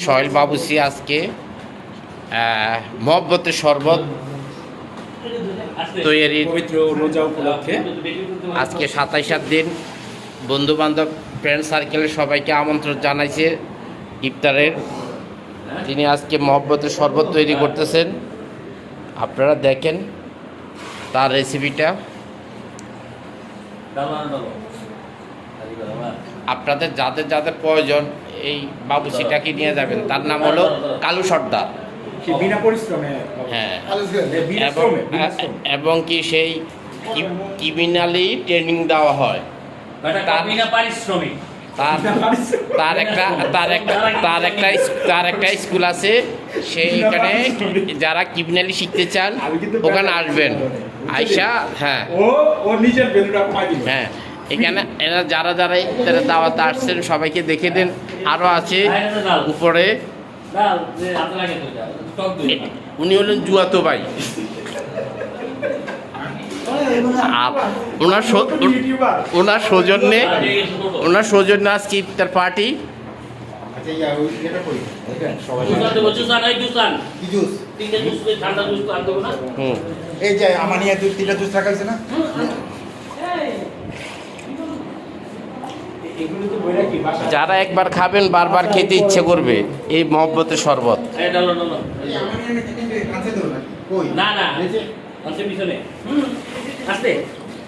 সোহেল বাবুসি আজকে মহব্বতের শরবত তৈরির পবিত্র রোজা উপলক্ষে আজকে 27 দিন বন্ধু বান্ধব ফ্রেন্ড সার্কেলের সবাইকে আমন্ত্রণ জানাইছে ইফতারের। তিনি আজকে মহব্বতের শরবত তৈরি করতেছেন, আপনারা দেখেন তার রেসিপিটা। আপনাদের যাদের যাদের প্রয়োজন এই বাবুসিটাকে নিয়ে যাবেন। তার নাম হলো কালু সর্দার। বিনা পরিশ্রমে, হ্যাঁ, বিনা এবং শ্রমে। এবং কি সেই ক্রিমিনালি ট্রেনিং দেওয়া হয়। তার তার একটা তার একটা তার একটা তার একটা স্কুল আছে, সেইখানে যারা ক্রিমিনালি শিখতে চান ওখানে আসবেন আয়শা। হ্যাঁ ও নিজের বেলুটা পাই দিল। হ্যাঁ, এখানে এরা যারা যারা ইফতারের দাওয়াতে আসছেন সবাইকে দেখে দেন। আরও আছে উপরে, উনি হলেন জুয়াতো ভাই। আর ওনার সৌজন্যে আজকে ইফতার পার্টি। এই যে আমার নিয়ে 2-3টা জুস রাখা হয়েছে না। যারা একবার খাবেন বারবার খেতে ইচ্ছে করবে এই মহব্বতের শরবত। কই না না পিছনে আসতে